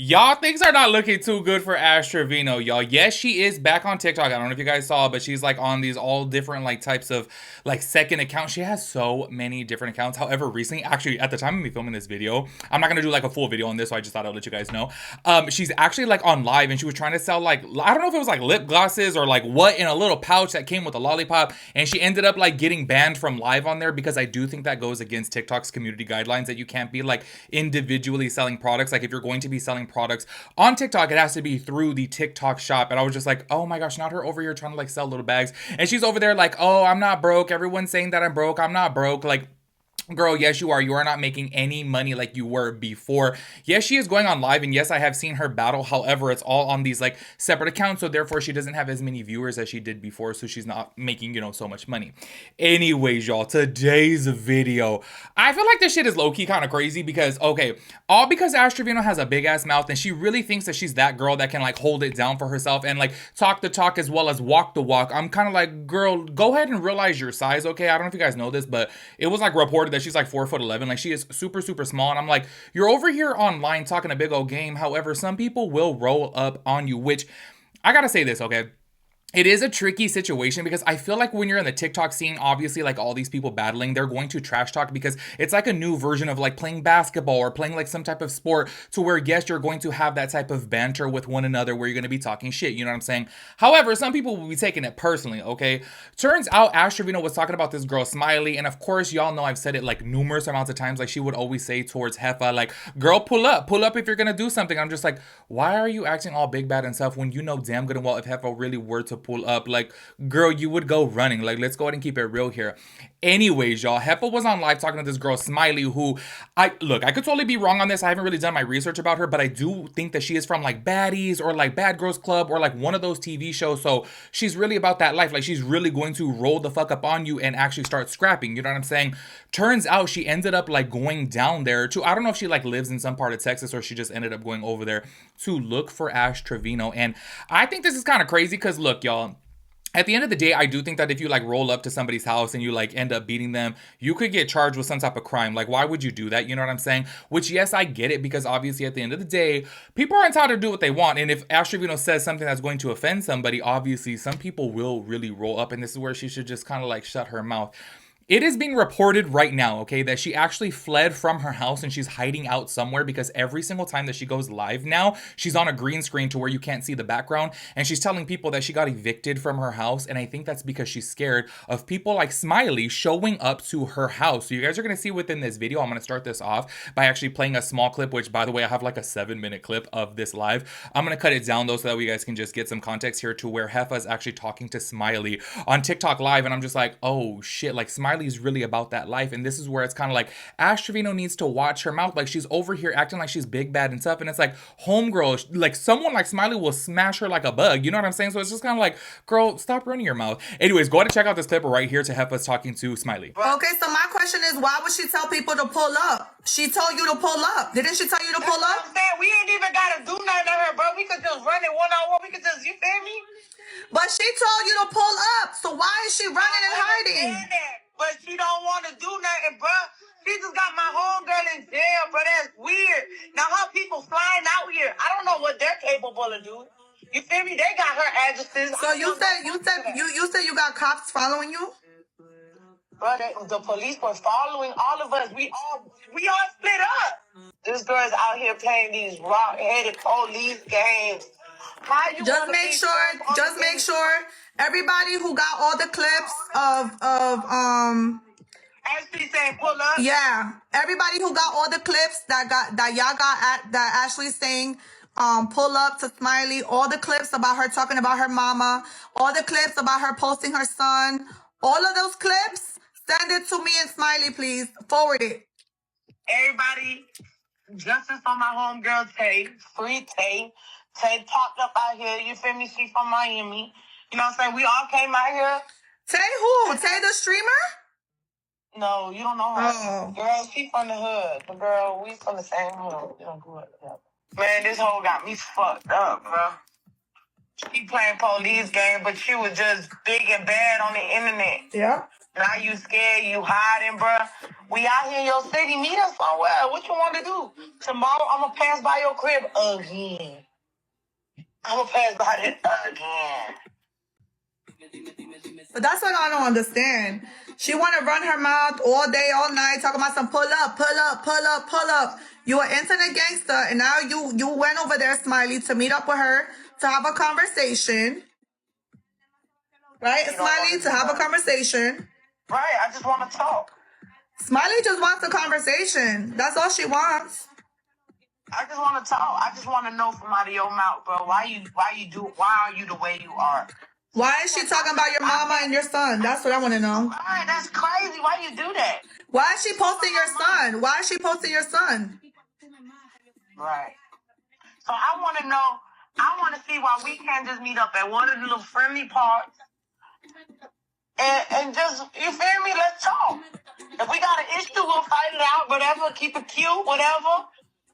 Y'all, things are not looking too good for Ash Trevino, y'all. Yes, she is back on TikTok. I don't know if you guys saw, but she's like on these all different like types of like second accounts. She has so many different accounts. However, recently, actually, at the time of me filming this video, I'm not gonna do like a full video on this, so I just thought I'd let you guys know. She's actually like on live and she was trying to sell like I don't know if it was like lip glosses or like what in a little pouch that came with a lollipop, and she ended up like getting banned from live on there because I do think that goes against TikTok's community guidelines that you can't be like individually selling products. Like if you're going to be selling products on TikTok, it has to be through the TikTok shop. And I was just like, oh my gosh, not her over here trying to like sell little bags. And she's over there like, oh, I'm not broke. Everyone's saying that I'm broke. I'm not broke. Like, girl, yes, you are. You are not making any money like you were before. Yes, she is going on live, and yes, I have seen her battle. However, it's all on these like separate accounts, so therefore she doesn't have as many viewers as she did before, so she's not making, so much money. Anyways, y'all, today's video, I feel like this shit is low-key kind of crazy because, okay, all because Ash Trevino has a big-ass mouth, and she really thinks that she's that girl that can like hold it down for herself and like talk the talk as well as walk the walk. I'm kind of like, girl, go ahead and realize your size, okay? I don't know if you guys know this, but it was like reported that she's like 4'11". Like she is super, super small. And I'm like, you're over here online talking a big old game. However, some people will roll up on you, which I gotta say this, okay? It is a tricky situation because I feel like when you're in the TikTok scene, obviously like all these people battling, they're going to trash talk because it's like a new version of like playing basketball or playing like some type of sport to where yes, you're going to have that type of banter with one another where you're going to be talking shit, you know what I'm saying? However, some people will be taking it personally, okay? Turns out Ash Trevino was talking about this girl Smiley, and of course y'all know I've said it like numerous amounts of times, like she would always say towards Heffa like, girl, pull up if you're going to do something. I'm just like, why are you acting all big bad and stuff when you know damn good and well if Heffa really were to pull up, like, girl, you would go running. Like, let's go ahead and keep it real here. Anyways, y'all, Heffa was on live talking to this girl Smiley, who I could totally be wrong on this. I haven't really done my research about her, but I do think that she is from like Baddies or like Bad Girls Club or like one of those TV shows. So she's really about that life. Like she's really going to roll the fuck up on you and actually start scrapping. You know what I'm saying? Turns out she ended up like going down there to, I don't know if she like lives in some part of Texas or she just ended up going over there to look for Ash Trevino. And I think this is kind of crazy because look, y'all, at the end of the day, I do think that if you like roll up to somebody's house and you like end up beating them, you could get charged with some type of crime. Like, why would you do that? You know what I'm saying? Which, yes, I get it because obviously at the end of the day, people are entitled to do what they want. And if Ash Trevino says something that's going to offend somebody, obviously some people will really roll up. And this is where she should just kind of like shut her mouth. It is being reported right now, okay, that she actually fled from her house and she's hiding out somewhere because every single time that she goes live now, she's on a green screen to where you can't see the background. And she's telling people that she got evicted from her house. And I think that's because she's scared of people like Smiley showing up to her house. So you guys are going to see within this video, I'm going to start this off by actually playing a small clip, which by the way, I have like a 7-minute clip of this live. I'm going to cut it down though so that you guys can just get some context here to where Heffa is actually talking to Smiley on TikTok live. And I'm just like, oh shit, like Smiley is really about that life. And this is where it's kind of like Ash Trevino needs to watch her mouth. Like she's over here acting like she's big bad and stuff, and it's like homegirl, like someone like Smiley will smash her like a bug, you know what I'm saying? So it's just kind of like, girl, stop running your mouth. Anyways, go ahead and check out this clip right here to Heffa's talking to Smiley. Okay, so my question is, why would she tell people to pull up? She told you to pull up. Didn't she tell you to pull up? I'm saying we ain't even gotta do nothing to her, bro. We could just run it one-on-one. We could just, you feel me? But she told you to pull up. So why is she running and hiding? But she don't want to do nothing, bro. She just got my homegirl in jail, bro. That's weird. Now her people flying out here. I don't know what they're capable of doing. You feel me? They got her addresses. So you said you got cops following you? Bro, the police were following all of us. We all split up. This girl's out here playing these rock-headed police games. Just make sure everybody who got all the clips of Ashley saying pull up. Yeah, everybody who got all the clips that Ashley saying pull up to Smiley, all the clips about her talking about her mama, all the clips about her posting her son, all of those clips, send it to me and Smiley, please. Forward it. Everybody, justice on my homegirl Tay, free Tay. Tay popped up out here, you feel me? She from Miami. You know what I'm saying? We all came out here. Tay who? Tay the streamer? No, you don't know her. Oh. Girl, she from the hood. The girl, we from the same hood. You don't go up. Man, this hoe got me fucked up, bro. She playing police game, but she was just big and bad on the internet. Yeah. Now you scared, you hiding, bro. We out here in your city. Meet us somewhere. What you want to do? Tomorrow, I'm going to pass by your crib again. I'm going to pass by it again. But that's what I don't understand. She want to run her mouth all day, all night, talking about some pull up, pull up, pull up, pull up. You an internet gangster, and now you went over there, Smiley, to meet up with her, to have a conversation. Right, Smiley, to have a conversation. Right, I just want to talk. Smiley just wants a conversation. That's all she wants. I just want to talk. I just want to know from out of your mouth, bro. Why are you the way you are? Why is she talking about your mama and your son? That's what I want to know. Right, that's crazy. Why you do that? Why is she posting your son? Why is she posting your son? Right. So I want to know. I want to see why we can't just meet up at one of the little friendly parks and just, you feel me? Let's talk. If we got an issue, we'll fight it out. Whatever. Keep it cute. Whatever.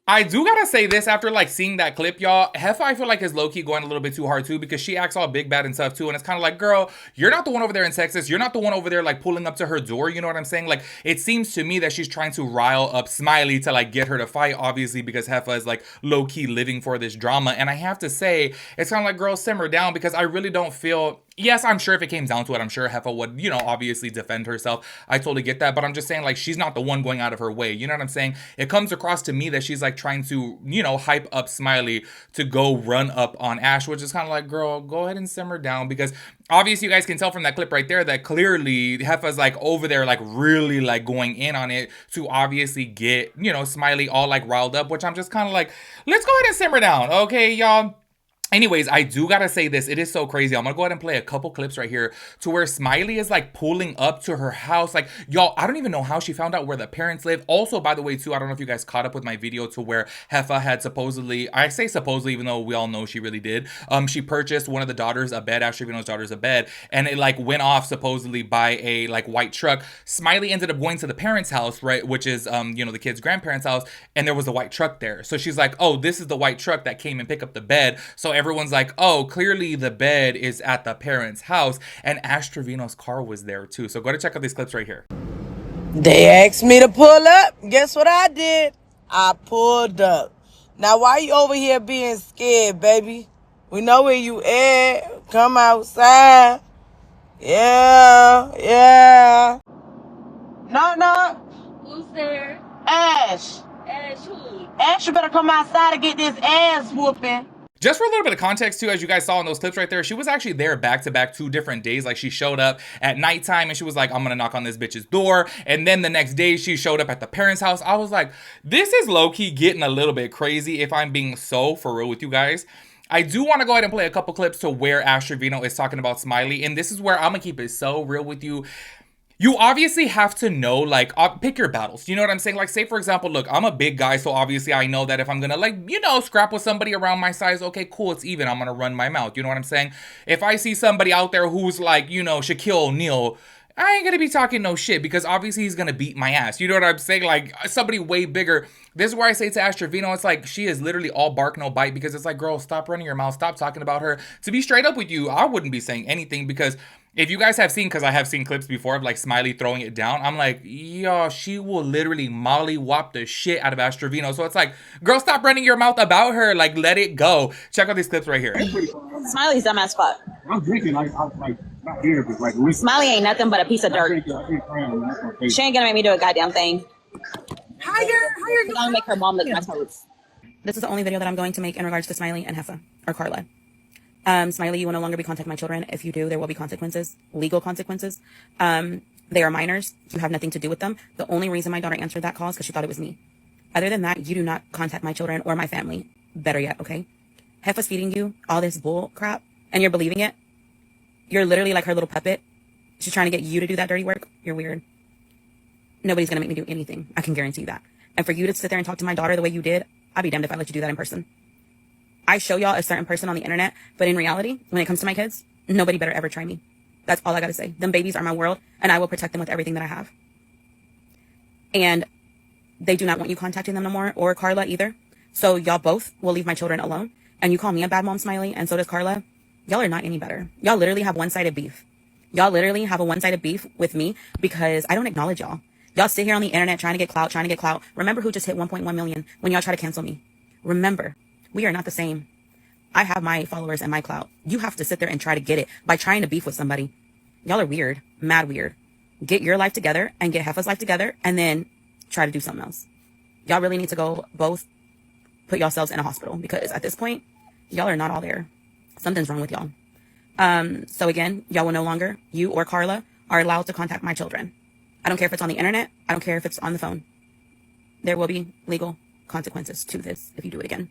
I do gotta say this after like seeing that clip, y'all. Heffa, I feel like is low-key going a little bit too hard too, because she acts all big bad and stuff too, and it's kind of like, girl, you're not the one over there in Texas. You're not the one over there like pulling up to her door. You know what I'm saying? Like, it seems to me that she's trying to rile up Smiley to like get her to fight, obviously, because Heffa is like low-key living for this drama. And I have to say, it's kind of like, girl, simmer down, because I really don't feel. Yes, I'm sure if it came down to it, I'm sure Heffa would, you know, obviously defend herself. I totally get that, but I'm just saying, like, she's not the one going out of her way. You know what I'm saying? It comes across to me that she's, like, trying to, you know, hype up Smiley to go run up on Ash, which is kind of like, girl, go ahead and simmer down, because obviously you guys can tell from that clip right there that clearly Heffa's, like, over there, like, really, like, going in on it to obviously get, you know, Smiley all, like, riled up, which I'm just kind of like, let's go ahead and simmer down, okay, y'all? Anyways, I do gotta say this. It is so crazy. I'm gonna go ahead and play a couple clips right here to where Smiley is like pulling up to her house. Like, y'all, I don't even know how she found out where the parents live. Also, by the way, too, I don't know if you guys caught up with my video to where Heffa had supposedly, I say supposedly, even though we all know she really did, she purchased one of the daughters a bed, Ash Trevino's daughters a bed, and it like went off supposedly by a like white truck. Smiley ended up going to the parents' house, right, which is, you know, the kid's grandparents' house, and there was a white truck there. So she's like, oh, this is the white truck that came and picked up the bed. So everyone's like, oh, clearly the bed is at the parents' house, and Ash Trevino's car was there too. So go to check out these clips right here. They asked me to pull up. Guess what I did? I pulled up. Now, why you over here being scared, baby? We know where you at. Come outside. Yeah. No. Who's there? Ash. Ash who? Ash, you better come outside and get this ass whooping. Just for a little bit of context too, as you guys saw in those clips right there, she was actually there back-to-back 2 different days. Like, she showed up at nighttime and she was like, I'm gonna knock on this bitch's door. And then the next day she showed up at the parents' house. I was like, this is low-key getting a little bit crazy, if I'm being so for real with you guys. I do want to go ahead and play a couple clips to where Ash Trevino is talking about Smiley. And this is where I'm gonna keep it so real with you. You obviously have to know, like, pick your battles. You know what I'm saying? Like, say, for example, look, I'm a big guy, so obviously I know that if I'm gonna, like, you know, scrap with somebody around my size, okay, cool, it's even. I'm gonna run my mouth. You know what I'm saying? If I see somebody out there who's, like, you know, Shaquille O'Neal, I ain't gonna be talking no shit, because obviously he's gonna beat my ass. You know what I'm saying? Like, somebody way bigger. This is where I say to Ash Trevino, it's like, she is literally all bark, no bite, because it's like, girl, stop running your mouth. Stop talking about her. To be straight up with you, I wouldn't be saying anything, because if you guys have seen, because I have seen clips before of like Smiley throwing it down, I'm like, yo, she will literally molly-wop the shit out of Ash Trevino. So it's like, girl, stop running your mouth about her. Like, let it go. Check out these clips right here. Smiley's dumb as fuck. I'm drinking, like not here, but like recently. Smiley ain't nothing but a piece of dirt. She ain't gonna make me do a goddamn thing. I'm gonna make her mom lick my toes. This is the only video that I'm going to make in regards to Smiley and Heffa, or Carla. Smiley, you will no longer be contacting my children. If you do, there will be consequences, legal consequences. They are minors. You have nothing to do with them. The only reason my daughter answered that call is because she thought it was me. Other than that, you do not contact my children or my family. Better yet, okay? Heffa's feeding you all this bull crap, and you're believing it. You're literally like her little puppet. She's trying to get you to do that dirty work. You're weird. Nobody's going to make me do anything. I can guarantee you that. And for you to sit there and talk to my daughter the way you did, I'd be damned if I let you do that in person. I show y'all a certain person on the internet, but in reality, when it comes to my kids, nobody better ever try me. That's all I gotta say. Them babies are my world, and I will protect them with everything that I have. And they do not want you contacting them no more, or Carla either. So y'all both will leave my children alone. And you call me a bad mom, Smiley, and so does Carla. Y'all are not any better. Y'all literally have one-sided beef. Y'all literally have a one-sided beef with me because I don't acknowledge y'all. Y'all sit here on the internet trying to get clout. Remember who just hit 1.1 million when y'all try to cancel me. Remember, we are not the same. I have my followers and my clout. You have to sit there and try to get it by trying to beef with somebody. Y'all are weird, mad weird. Get your life together and get Heffa's life together and then try to do something else. Y'all really need to go both put yourselves in a hospital because at this point, y'all are not all there. Something's wrong with y'all. So again, y'all will no longer, you or Carla, are allowed to contact my children. I don't care if it's on the internet. I don't care if it's on the phone. There will be legal consequences to this if you do it again.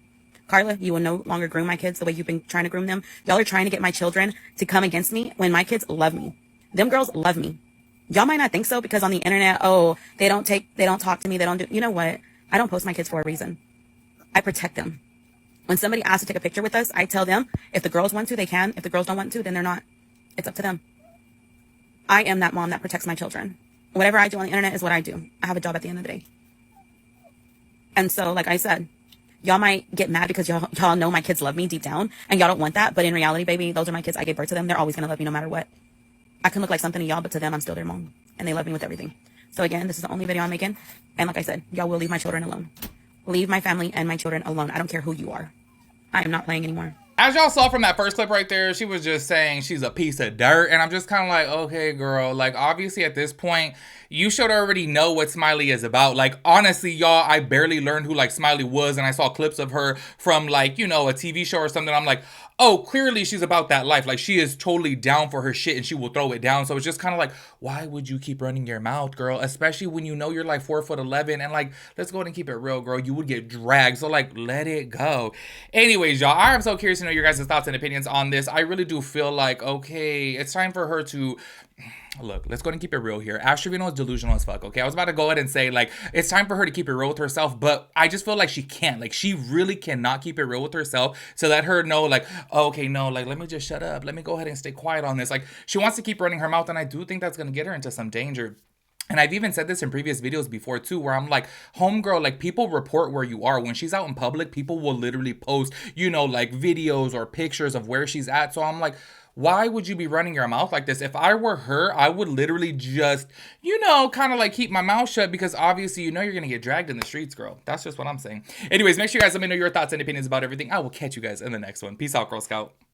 Carla, you will no longer groom my kids the way you've been trying to groom them. Y'all are trying to get my children to come against me when my kids love me. Them girls love me. Y'all might not think so because on the internet, oh, they don't talk to me. They don't do, you know what? I don't post my kids for a reason. I protect them. When somebody asks to take a picture with us, I tell them if the girls want to, they can. If the girls don't want to, then they're not. It's up to them. I am that mom that protects my children. Whatever I do on the internet is what I do. I have a job at the end of the day. And so, like I said, y'all might get mad because y'all know my kids love me deep down and y'all don't want that. But in reality, baby, those are my kids. I gave birth to them. They're always going to love me no matter what. I can look like something to y'all, but to them, I'm still their mom. And they love me with everything. So again, this is the only video I'm making. And like I said, y'all will leave my children alone. Leave my family and my children alone. I don't care who you are. I am not playing anymore. As y'all saw from that first clip right there, she was just saying she's a piece of dirt. And I'm just kind of like, okay, girl. Like, obviously at this point, you should already know what Smiley is about. Like, honestly, y'all, I barely learned who, like, Smiley was. And I saw clips of her from, like, you know, a TV show or something. I'm like, oh, clearly she's about that life. Like, she is totally down for her shit and she will throw it down. So it's just kind of like, why would you keep running your mouth, girl? Especially when you know you're like 4'11" and like, let's go ahead and keep it real, girl. You would get dragged. So like, let it go. Anyways, y'all, I am so curious to know your guys' thoughts and opinions on this. I really do feel like, okay, it's time for her to... Look, let's go ahead and keep it real here. Trevino is delusional as fuck, okay? I was about to go ahead and say, like, it's time for her to keep it real with herself, but I just feel like she can't. Like, she really cannot keep it real with herself to let her know, like, oh, okay, no, like, let me just shut up. Let me go ahead and stay quiet on this. Like, she wants to keep running her mouth, and I do think that's going to get her into some danger. And I've even said this in previous videos before too, where I'm like, homegirl, like people report where you are. When she's out in public, people will literally post, you know, like videos or pictures of where she's at. So I'm like, why would you be running your mouth like this? If I were her, I would literally just, you know, kind of like keep my mouth shut because obviously, you know, you're going to get dragged in the streets, girl. That's just what I'm saying. Anyways, make sure you guys let me know your thoughts and opinions about everything. I will catch you guys in the next one. Peace out, Girl Scout.